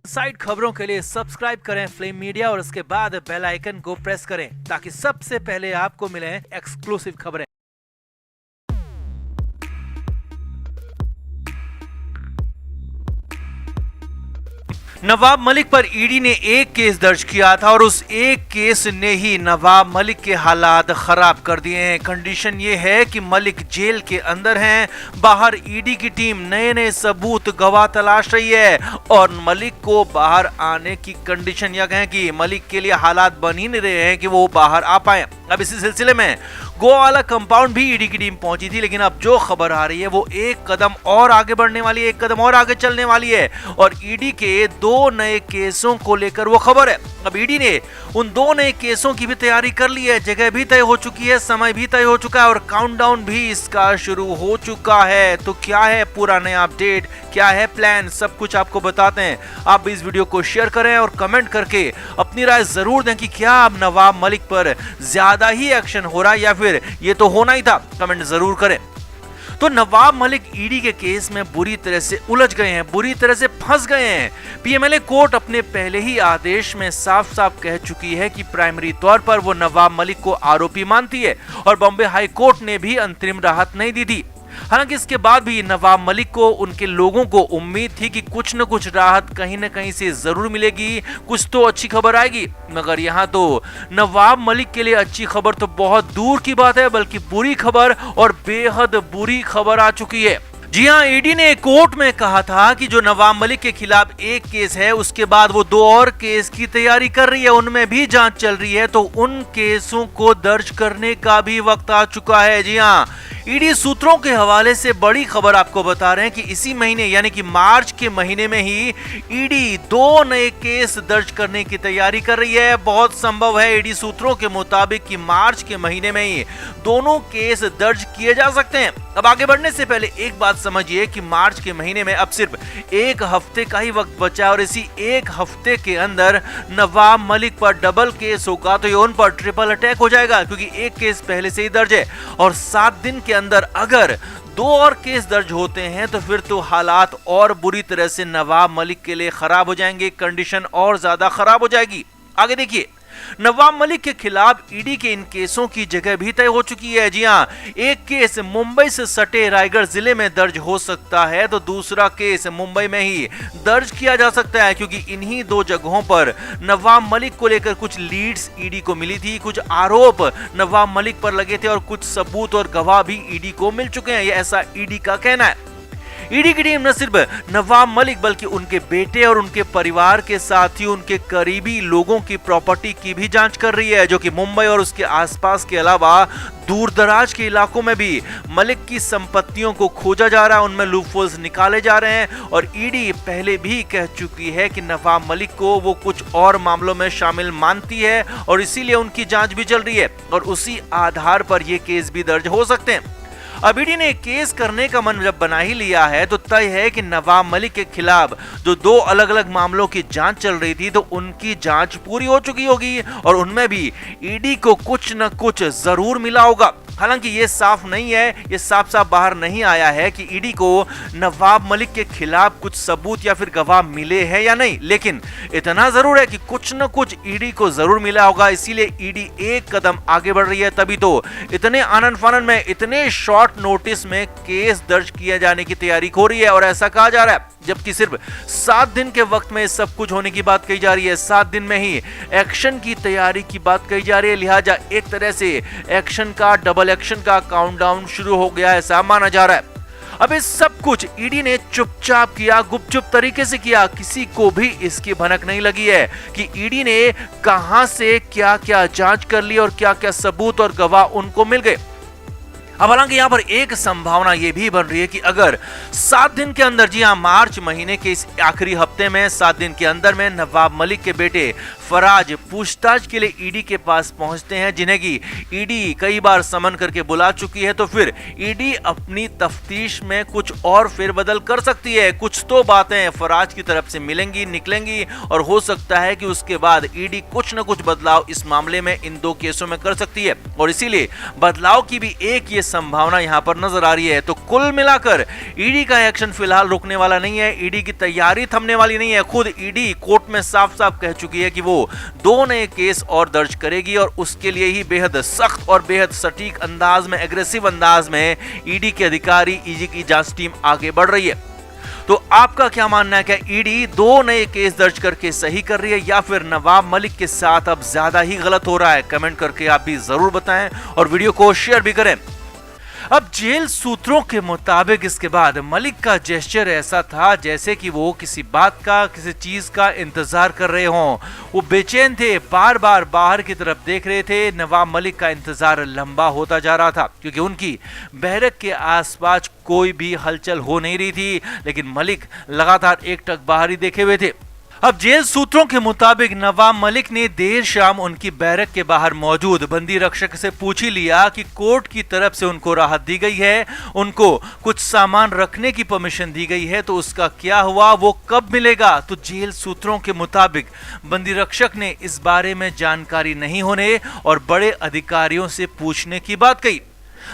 Side खबरों के लिए सब्सक्राइब करें फ्लेम मीडिया और उसके बाद बेल आइकन को प्रेस करें ताकि सबसे पहले आपको मिले एक्सक्लूसिव खबरें। नवाब मलिक पर ईडी ने एक केस दर्ज किया था और उस एक केस ने ही नवाब मलिक के हालात खराब कर दिए हैं। कंडीशन ये है कि मलिक जेल के अंदर हैं, बाहर ईडी की टीम नए नए सबूत गवाह तलाश रही है और मलिक को बाहर आने की कंडीशन यह है कि मलिक के लिए हालात बन ही नहीं रहे हैं कि वो बाहर आ पाए। अब इसी सिलसिले में गोवा वाला कंपाउंड भी ईडी की टीम पहुंची थी, लेकिन अब जो खबर आ रही है वो एक कदम और आगे बढ़ने वाली है, एक कदम और आगे चलने वाली है और ईडी के 2 नए केसों को लेकर वो खबर है। अब ईडी ने उन 2 नए केसों की भी तैयारी कर ली है, जगह भी तय हो चुकी है, समय भी तय हो चुका है और काउंटडाउन भी इसका शुरू हो चुका है। तो क्या है पूरा नया अपडेट, क्या है प्लान, सब कुछ आपको बताते हैं। आप इस वीडियो को शेयर करें और कमेंट करके अपनी राय जरूर दें कि क्या अब नवाब मलिक पर ज्यादा ही एक्शन हो रहा है या फिर ये तो होना ही था, कमेंट जरूर करें। तो नवाब मलिक ईडी के केस में बुरी तरह से उलझ गए हैं, बुरी तरह से फंस गए हैं। पीएमएलए कोर्ट अपने पहले ही आदेश में साफ साफ कह चुकी है कि प्राइमरी तौर पर वो नवाब मलिक को आरोपी मानती है और बॉम्बे हाई कोर्ट ने भी अंतरिम राहत नहीं दी थी। हालांकि इसके बाद भी नवाब मलिक को उनके लोगों को उम्मीद थी कि कुछ न कुछ राहत कहीं न कहीं से जरूर मिलेगी, कुछ तो अच्छी खबर आएगी। मगर यहाँ तो नवाब मलिक के लिए अच्छी खबर तो बहुत दूर की बात है, बल्कि बुरी खबर और बेहद बुरी खबर आ चुकी है। जी हां, ईडी ने कोर्ट में कहा था कि जो नवाब मलिक के खिलाफ एक केस है, उसके बाद वो 2 और केस की तैयारी कर रही है, उनमें भी जांच चल रही है, तो उन केसों को दर्ज करने का भी वक्त आ चुका है। जी हां, ईडी सूत्रों के हवाले से बड़ी खबर आपको बता रहे हैं कि इसी महीने यानी कि मार्च के महीने में ही ईडी 2 नए केस दर्ज करने की तैयारी कर रही है। बहुत संभव है ईडी सूत्रों के मुताबिक कि मार्च के महीने में ही दोनों केस दर्ज किए जा सकते हैं। अब आगे बढ़ने से पहले एक बात समझिए कि मार्च के महीने में अब सिर्फ 1 हफ्ते का ही वक्त बचा है और इसी 1 हफ्ते के अंदर नवाब मलिक पर डबल केस होगा तो ये उन पर ट्रिपल अटैक हो जाएगा, क्योंकि एक केस पहले से ही दर्ज है और 7 दिन के अंदर अगर 2 और केस दर्ज होते हैं तो फिर तो हालात और बुरी तरह से नवाब मलिक के लिए खराब हो जाएंगे, कंडीशन और ज्यादा खराब हो जाएगी। आगे देखिए, नवाब मलिक के खिलाफ ईडी के इन केसों की जगह भी तय हो चुकी है। जी हां, एक केस मुंबई से सटे रायगढ़ जिले में दर्ज हो सकता है तो दूसरा केस मुंबई में ही दर्ज किया जा सकता है, क्योंकि इन्हीं 2 जगहों पर नवाब मलिक को लेकर कुछ लीड्स ईडी को मिली थी, कुछ आरोप नवाब मलिक पर लगे थे और कुछ सबूत और गवाह भी ईडी को मिल चुके हैं, ये ऐसा ईडी का कहना है। ईडी की टीम न सिर्फ नवाब मलिक बल्कि उनके बेटे और उनके परिवार के साथ ही उनके करीबी लोगों की प्रॉपर्टी की भी जांच कर रही है, जो कि मुंबई और उसके आसपास के अलावा दूर दराज के इलाकों में भी मलिक की संपत्तियों को खोजा जा रहा है, उनमें लूपहोल्स निकाले जा रहे हैं और ईडी पहले भी कह चुकी है कि नवाब मलिक को वो कुछ और मामलों में शामिल मानती है और इसीलिए उनकी जांच भी चल रही है और उसी आधार पर ये केस भी दर्ज हो सकते हैं। अब ईडी ने केस करने का मन जब बना ही लिया है तो तय है कि नवाब मलिक के खिलाफ जो 2 अलग अलग मामलों की जांच चल रही थी तो उनकी जांच पूरी हो चुकी होगी और उनमें भी ईडी को कुछ न कुछ जरूर मिला होगा। हालांकि ये साफ नहीं है, ये साफ साफ बाहर नहीं आया है कि ईडी को नवाब मलिक के खिलाफ कुछ सबूत या फिर गवाह मिले हैं या नहीं, लेकिन इतना जरूर है कि कुछ न कुछ ईडी को जरूर मिला होगा, इसीलिए ईडी एक कदम आगे बढ़ रही है। तभी तो इतने आनन फानन में, इतने शॉर्ट नोटिस में केस दर्ज किए जाने की तैयारी हो रही है और ऐसा कहा जा रहा है जबकि सिर्फ 7 दिन के वक्त में सब कुछ होने की बात कही जा रही है, 7 दिन में ही एक्शन की तैयारी की बात कही जा रही है। लिहाजा एक तरह से एक्शन का, डबल एक्शन का काउंटडाउन शुरू हो गया ऐसा माना जा रहा है। अब इस सब कुछ ईडी ने चुपचाप किया, गुपचुप तरीके से किया, किसी को भी इसकी भनक नहीं लगी है कि ईडी ने कहां से क्या क्या जांच कर ली और क्या क्या सबूत और गवाह उनको मिल गए। अब हालांकि यहाँ पर एक संभावना ये भी बन रही है कि अगर 7 दिन के अंदर, जी हाँ, मार्च महीने के इस आखिरी हफ्ते में 7 दिन के अंदर में नवाब मलिक के बेटे फराज पूछताछ के लिए ईडी के पास पहुंचते हैं, जिन्हें की ईडी कई बार समन करके बुला चुकी है, तो फिर ईडी अपनी तफ्तीश में कुछ और फेरबदल कर सकती है। कुछ तो बातें फराज की तरफ से मिलेंगी, निकलेंगी और हो सकता है कि उसके बाद ईडी कुछ न कुछ बदलाव इस मामले में इन 2 केसों में कर सकती है और इसीलिए बदलाव की भी एक ये संभावना यहां पर नजर आ रही है। तो कुल मिलाकर ईडी का एक्शन फिलहाल रुकने वाला नहीं है, ईडी की तैयारी थमने वाली नहीं है। खुद ईडी कोर्ट में साफ साफ कह चुकी है कि वो 2 नए केस और दर्ज करेगी और उसके लिए ही बेहद सख्त और बेहद सटीक अंदाज में, एग्रेसिव अंदाज में ईडी के अधिकारी, ईडी की जांच टीम आगे बढ़ रही है। तो आपका क्या मानना है, क्या ईडी 2 नए केस दर्ज करके सही कर रही है या फिर नवाब मलिक के साथ अब ज्यादा ही गलत हो रहा है? कमेंट करके आप भी जरूर बताएं और वीडियो को शेयर भी करें। अब जेल सूत्रों के मुताबिक इसके बाद मलिक का जेस्चर ऐसा था जैसे कि वो किसी बात का, किसी चीज का इंतजार कर रहे हों। वो बेचैन थे, बार बार बाहर की तरफ देख रहे थे। नवाब मलिक का इंतजार लंबा होता जा रहा था क्योंकि उनकी बैरक के आसपास कोई भी हलचल हो नहीं रही थी, लेकिन मलिक लगातार एकटक बाहर ही देखे हुए थे। अब जेल सूत्रों के मुताबिक नवाब मलिक ने देर शाम उनकी बैरक के बाहर मौजूद बंदी रक्षक से पूछ ही लिया कि कोर्ट की तरफ से उनको राहत दी गई है, उनको कुछ सामान रखने की परमिशन दी गई है, तो उसका क्या हुआ, वो कब मिलेगा? तो जेल सूत्रों के मुताबिक बंदी रक्षक ने इस बारे में जानकारी नहीं होने और बड़े अधिकारियों से पूछने की बात कही।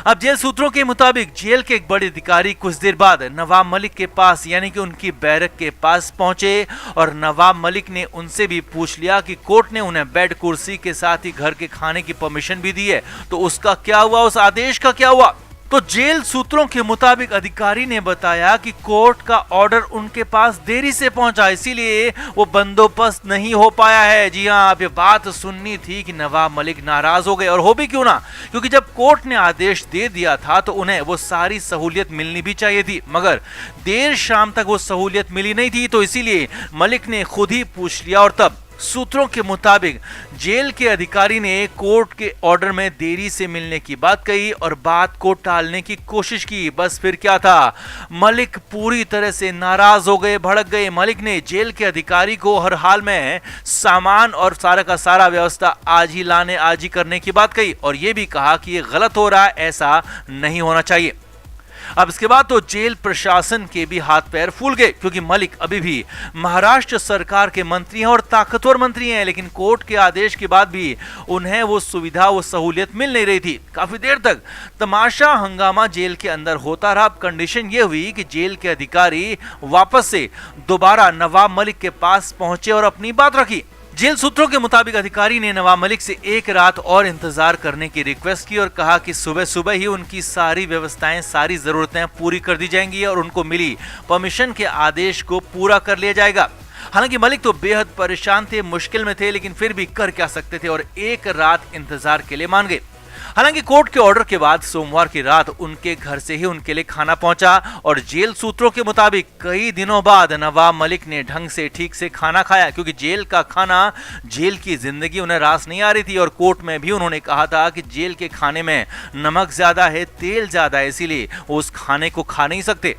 अब जेल सूत्रों के मुताबिक जेल के एक बड़े अधिकारी कुछ देर बाद नवाब मलिक के पास यानी कि उनकी बैरक के पास पहुंचे और नवाब मलिक ने उनसे भी पूछ लिया कि कोर्ट ने उन्हें बेड, कुर्सी के साथ ही घर के खाने की परमिशन भी दी है, तो उसका क्या हुआ, उस आदेश का क्या हुआ? तो जेल सूत्रों के मुताबिक अधिकारी ने बताया कि कोर्ट का ऑर्डर उनके पास देरी से पहुंचा, इसीलिए वो बंदोबस्त नहीं हो पाया है। जी हां, आप ये बात सुननी थी कि नवाब मलिक नाराज हो गए, और हो भी क्यों ना, क्योंकि जब कोर्ट ने आदेश दे दिया था तो उन्हें वो सारी सहूलियत मिलनी भी चाहिए थी, मगर देर शाम तक वो सहूलियत मिली नहीं थी। तो इसीलिए मलिक ने खुद ही पूछ लिया और तब सूत्रों के मुताबिक जेल के अधिकारी ने कोर्ट के ऑर्डर में देरी से मिलने की बात कही और बात को टालने की कोशिश की। बस फिर क्या था, मलिक पूरी तरह से नाराज हो गए, भड़क गए। मलिक ने जेल के अधिकारी को हर हाल में सामान और सारा का सारा व्यवस्था आज ही करने की बात कही और यह भी कहा कि यह गलत हो रहा है, ऐसा नहीं होना चाहिए। अब इसके बाद तो जेल प्रशासन के भी हाथ पैर फूल गए क्योंकि मलिक अभी भी महाराष्ट्र सरकार के मंत्री हैं और ताकतवर मंत्री हैं, लेकिन कोर्ट के आदेश के बाद भी उन्हें वो सुविधा, वो सहूलियत मिल नहीं रही थी। काफी देर तक तमाशा हंगामा जेल के अंदर होता रहा। अब कंडीशन ये हुई कि जेल के अधिकारी वापस से दोबारा नवाब मलिक के पास पहुंचे और अपनी बात रखी। जेल सूत्रों के मुताबिक अधिकारी ने नवाब मलिक से एक रात और इंतजार करने की रिक्वेस्ट की और कहा कि सुबह सुबह ही उनकी सारी व्यवस्थाएं, सारी जरूरतें पूरी कर दी जाएंगी और उनको मिली परमिशन के आदेश को पूरा कर लिया जाएगा। हालांकि मलिक तो बेहद परेशान थे, मुश्किल में थे, लेकिन फिर भी कर क्या सकते थे और एक रात इंतजार के लिए मान गए। हालांकि कोर्ट के ऑर्डर के बाद सोमवार की रात उनके घर से ही उनके लिए खाना पहुंचा और जेल सूत्रों के मुताबिक कई दिनों बाद नवाब मलिक ने ढंग से, ठीक से खाना खाया, क्योंकि जेल का खाना, जेल की जिंदगी उन्हें रास नहीं आ रही थी और कोर्ट में भी उन्होंने कहा था कि जेल के खाने में नमक ज्यादा है, तेल ज्यादा है, इसीलिए वो उस खाने को खा नहीं सकते।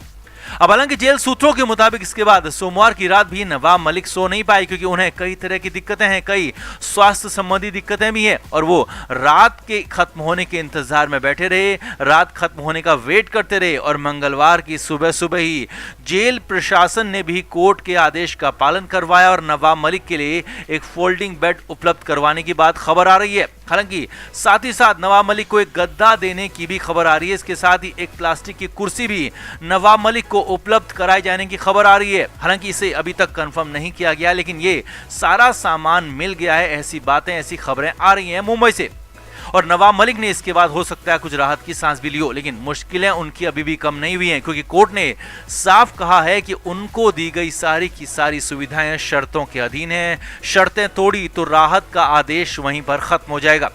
अब हालांकि जेल सूत्रों के मुताबिक इसके बाद सोमवार की रात भी नवाब मलिक सो नहीं पाए क्योंकि उन्हें कई तरह की दिक्कतें हैं, कई स्वास्थ्य संबंधी दिक्कतें भी हैं और वो रात के खत्म होने के इंतजार में बैठे रहे, रात खत्म होने का वेट करते रहे और मंगलवार की सुबह सुबह ही जेल प्रशासन ने भी कोर्ट के आदेश का पालन करवाया और नवाब मलिक के लिए एक फोल्डिंग बेड उपलब्ध करवाने की बात खबर आ रही है। हालांकि साथ ही साथ नवाब मलिक को एक गद्दा देने की भी खबर आ रही है। इसके साथ ही एक प्लास्टिक की कुर्सी भी नवाब मलिक को उपलब्ध कराए जाने की खबर आ रही है। हालांकि इसे अभी तक कंफर्म नहीं किया गया, लेकिन ये सारा सामान मिल गया है, ऐसी बातें, ऐसी खबरें आ रही हैं मुंबई से। और नवाब मलिक ने इसके बाद हो सकता है कुछ राहत की सांस भी ली हो, लेकिन मुश्किलें उनकी अभी भी कम नहीं हुई हैं क्योंकि कोर्ट ने साफ कहा है कि उनको दी गई सारी की सारी सुविधाएं शर्तों के अधीन हैं। शर्तें तोड़ी तो राहत का आदेश वहीं पर खत्म हो जाएगा।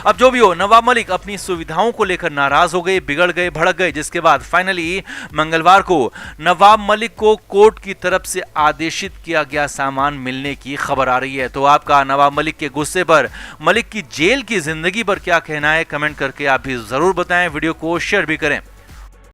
अब जो भी हो, नवाब मलिक अपनी सुविधाओं को लेकर नाराज हो गए, बिगड़ गए, भड़क गए, जिसके बाद फाइनली मंगलवार को नवाब मलिक को कोर्ट की तरफ से आदेशित किया गया सामान मिलने की खबर आ रही है। तो आपका नवाब मलिक के गुस्से पर, मलिक की जेल की जिंदगी पर क्या कहना है, कमेंट करके आप भी जरूर बताएं। वीडियो को शेयर भी करें।